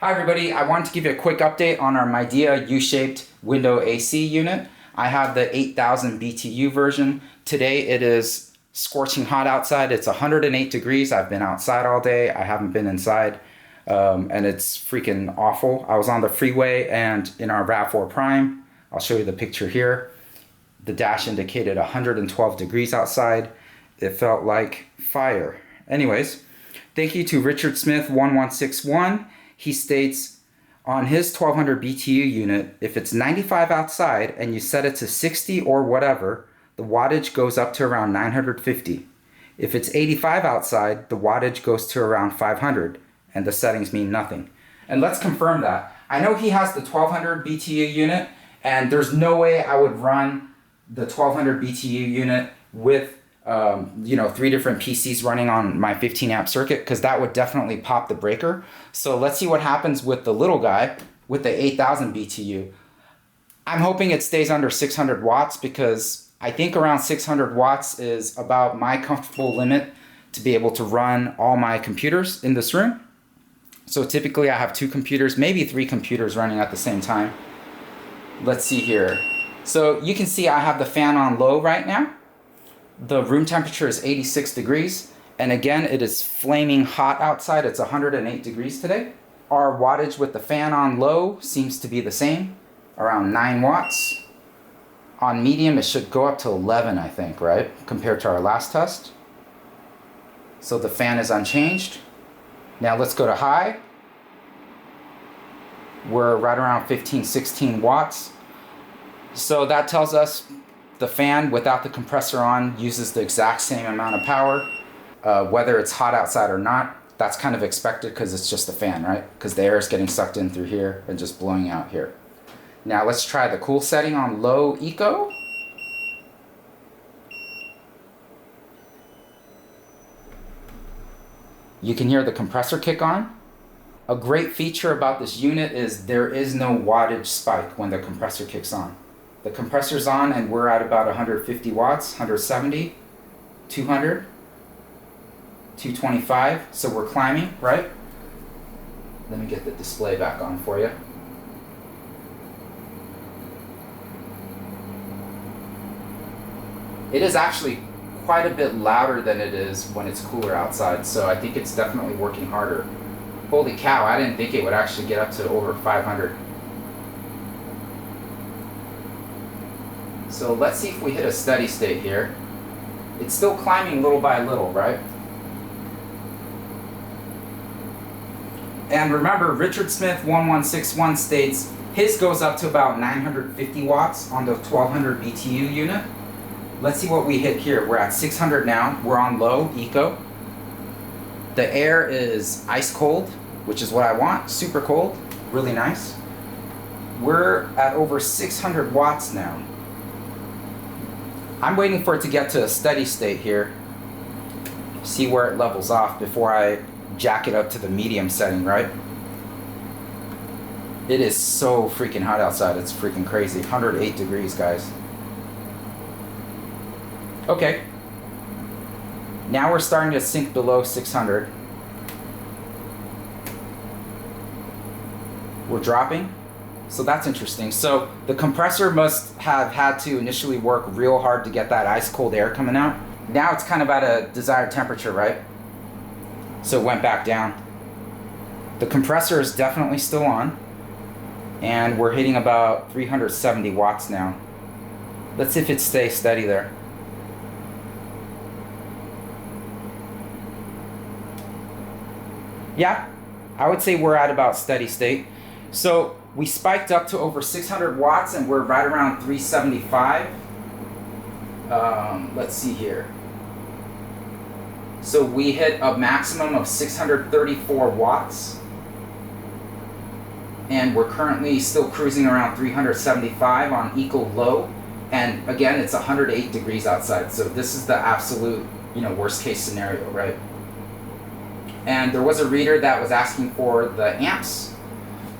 Hi everybody, I wanted to give you a quick update on our Midea U-shaped window AC unit. I have the 8000 BTU version. Today it is scorching hot outside. It's 108 degrees. I've been outside all day. I haven't been inside and it's freaking awful. I was on the freeway and in our RAV4 Prime, I'll show you the picture here. The dash indicated 112 degrees outside. It felt like fire. Anyways, thank you to Richard Smith 1161. He states on his 1200 BTU unit, if it's 95 outside and you set it to 60 or whatever, the wattage goes up to around 950. If it's 85 outside, the wattage goes to around 500 and the settings mean nothing. And let's confirm that. I know he has the 1200 BTU unit and there's no way I would run the 1200 BTU unit with 3 different PCs running on my 15 amp circuit, because that would definitely pop the breaker. So let's see what happens with the little guy with the 8000 BTU. I'm hoping it stays under 600 watts because I think around 600 watts is about my comfortable limit to be able to run all my computers in this room. So typically I have 2 computers, maybe 3 computers running at the same time. Let's see here. So you can see I have the fan on low right now. The room temperature is 86 degrees, and again, it is flaming hot outside. It's 108 degrees today. Our wattage with the fan on low seems to be the same, around 9 watts. On medium, it should go up to 11, I think, right? Compared to our last test. So the fan is unchanged. Now let's go to high. We're right around 15, 16 watts. So that tells us the fan without the compressor on uses the exact same amount of power, whether it's hot outside or not. That's kind of expected because it's just a fan, right? Because the air is getting sucked in through here and just blowing out here. Now let's try the cool setting on low eco. You can hear the compressor kick on. A great feature about this unit is there is no wattage spike when the compressor kicks on. The compressor's on and we're at about 150 watts, 170, 200, 225, so we're climbing, right? Let me get the display back on for you. It is actually quite a bit louder than it is when it's cooler outside, so I think it's definitely working harder. Holy cow, I didn't think it would actually get up to over 500. So let's see if we hit a steady state here. It's still climbing little by little, right? And remember, Richard Smith 1161 states his goes up to about 950 watts on the 1200 BTU unit. Let's see what we hit here. We're at 600 now. We're on low eco. The air is ice cold, which is what I want. Super cold, really nice. We're at over 600 watts now. I'm waiting for it to get to a steady state here. See where it levels off before I jack it up to the medium setting, right? It is so freaking hot outside. It's freaking crazy. 108 degrees, guys. Okay. Now we're starting to sink below 600. We're dropping. So that's interesting. So the compressor must have had to initially work real hard to get that ice cold air coming out. Now it's kind of at a desired temperature, right? So it went back down. The compressor is definitely still on. And we're hitting about 370 watts now. Let's see if it stays steady there. Yeah, I would say we're at about steady state. So we spiked up to over 600 watts and we're right around 375. Let's see here. So we hit a maximum of 634 watts. And we're currently still cruising around 375 on eco low. And again, it's 108 degrees outside. So this is the absolute, worst case scenario, right? And there was a reader that was asking for the amps.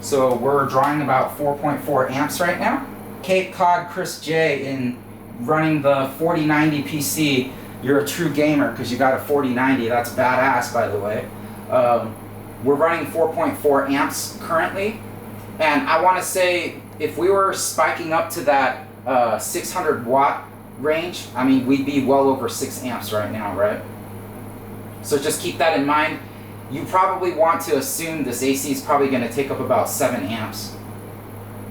So we're drawing about 4.4 amps right now. Cape Cod Chris J in running the 4090 PC. You're a true gamer because you got a 4090. That's badass, by the way. We're running 4.4 amps currently. And I want to say, if we were spiking up to that 600 watt range, I mean, we'd be well over 6 amps right now, right? So just keep that in mind. You probably want to assume this AC is probably going to take up about 7 amps.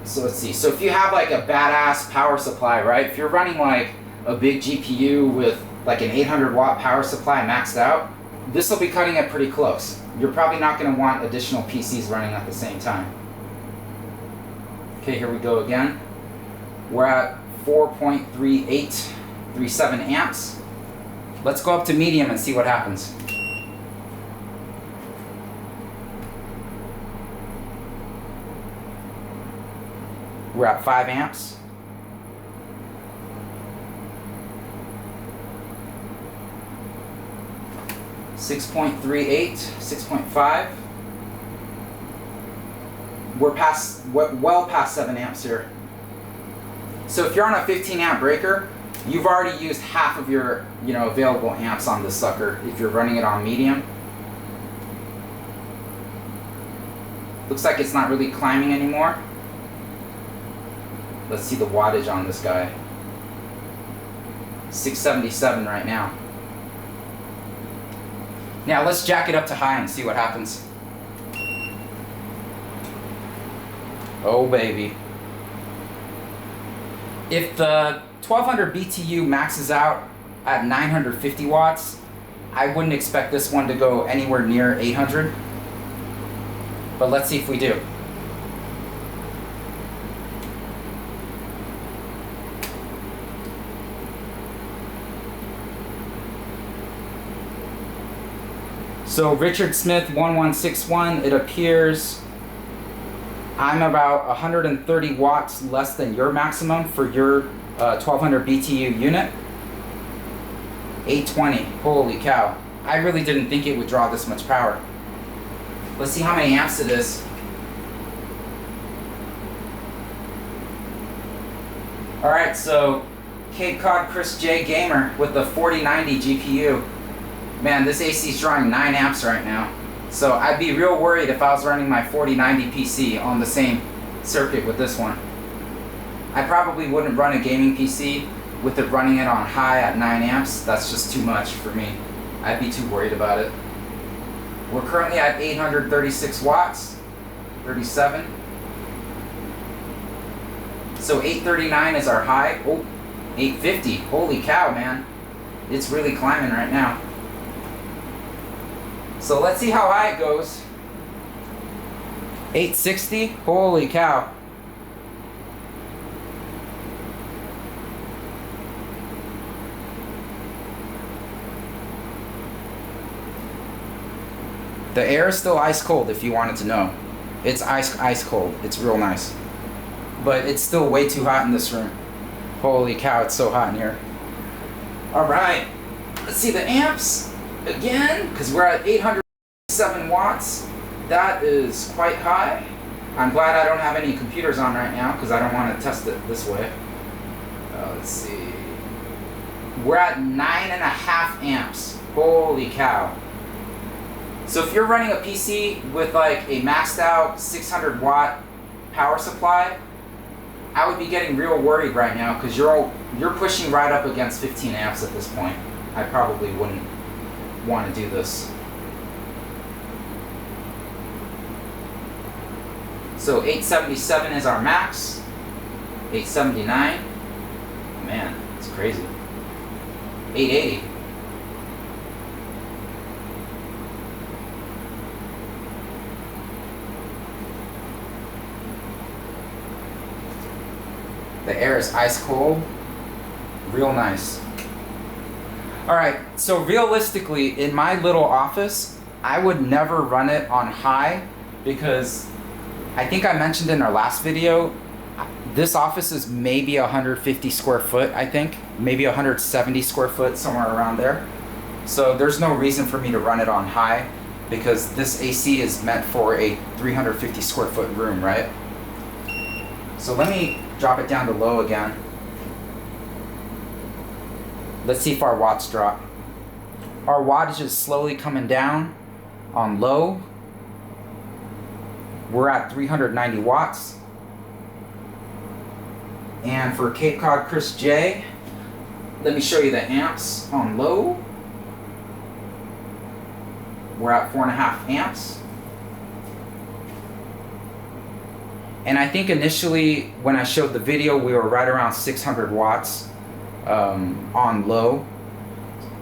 So let's see. So if you have like a badass power supply, right? If you're running like a big GPU with like an 800 watt power supply maxed out, this will be cutting it pretty close. You're probably not going to want additional PCs running at the same time. Okay, here we go again. We're at 4.3837 amps. Let's go up to medium and see what happens. We're at 5 amps. .38, 6.5. We're well past 7 amps here. So if you're on a 15 amp breaker, you've already used half of your available amps on this sucker if you're running it on medium. Looks like it's not really climbing anymore. Let's see the wattage on this guy. 677 right now. Now let's jack it up to high and see what happens. Oh baby. If the 1200 BTU maxes out at 950 watts, I wouldn't expect this one to go anywhere near 800. But let's see if we do. So Richard Smith 1161, it appears I'm about 130 watts less than your maximum for your 1200 BTU unit. 820, holy cow. I really didn't think it would draw this much power. Let's see how many amps it is. Alright, so Cape Cod Chris J Gamer with the 4090 GPU. Man, this AC is drawing 9 amps right now. So I'd be real worried if I was running my 4090 PC on the same circuit with this one. I probably wouldn't run a gaming PC with it running it on high at 9 amps. That's just too much for me. I'd be too worried about it. We're currently at 836 watts, 37. So 839 is our high. Oh, 850, holy cow, man. It's really climbing right now. So let's see how high it goes. 860, holy cow. The air is still ice cold if you wanted to know. It's ice cold. It's real nice. But it's still way too hot in this room. Holy cow, it's so hot in here. Alright, let's see the amps again, because we're at 807 watts. That is quite high. I'm glad I don't have any computers on right now because I don't want to test it this way. Let's see. We're at 9.5 amps. Holy cow. So if you're running a PC with like a maxed out 600 watt power supply, I would be getting real worried right now because you're pushing right up against 15 amps at this point. I probably wouldn't want to do this. So 877 is our max. 879. Man, it's crazy. 880. The air is ice cold. Real nice. Alright, so realistically, in my little office, I would never run it on high because I think I mentioned in our last video, this office is maybe 150 square foot, I think. Maybe 170 square foot, somewhere around there. So there's no reason for me to run it on high because this AC is meant for a 350 square foot room, right? So let me drop it down to low again. Let's see if our watts drop. Our wattage is slowly coming down on low. we're at 390 watts. And for Cape Cod Chris J, let me show you the amps on low. We're at 4.5 amps. And I think initially when I showed the video, we were right around 600 watts on low.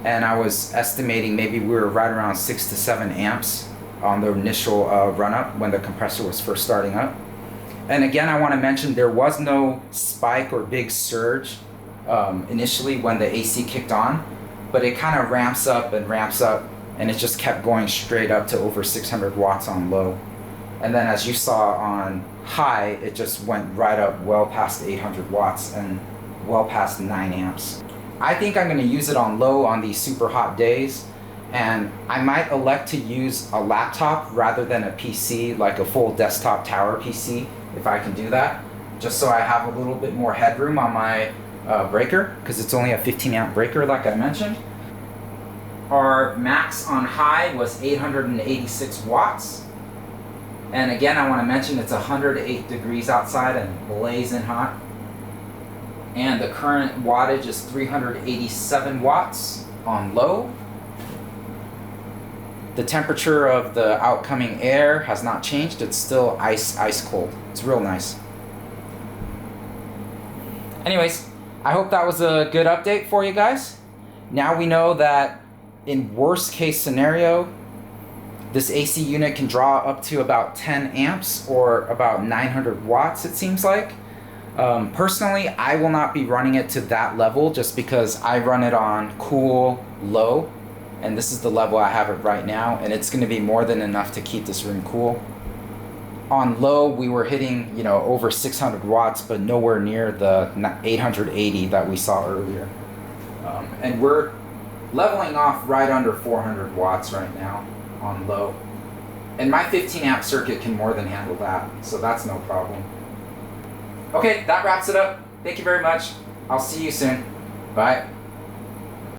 And I was estimating maybe we were right around 6 to 7 amps on the initial run up when the compressor was first starting up. And again, I want to mention there was no spike or big surge initially when the AC kicked on, but it kind of ramps up, and it just kept going straight up to over 600 watts on low. And then as you saw on high, it just went right up well past 800 watts and well past 9 amps. I think I'm going to use it on low on these super hot days, and I might elect to use a laptop rather than a PC, like a full desktop tower PC, if I can do that, just so I have a little bit more headroom on my breaker, because it's only a 15 amp breaker like I mentioned. Our max on high was 886 watts. And again, I want to mention it's 108 degrees outside and blazing hot. And the current wattage is 387 watts on low. The temperature of the outcoming air has not changed. It's still ice cold. It's real nice. Anyways, I hope that was a good update for you guys. Now we know that in worst case scenario, this AC unit can draw up to about 10 amps or about 900 watts, it seems like. Personally, I will not be running it to that level just because I run it on cool low, and this is the level I have it right now, and it's going to be more than enough to keep this room cool. On low, we were hitting, over 600 watts, but nowhere near the 880 that we saw earlier. And we're leveling off right under 400 watts right now on low. And my 15 amp circuit can more than handle that, so that's no problem. Okay, that wraps it up. Thank you very much. I'll see you soon. Bye.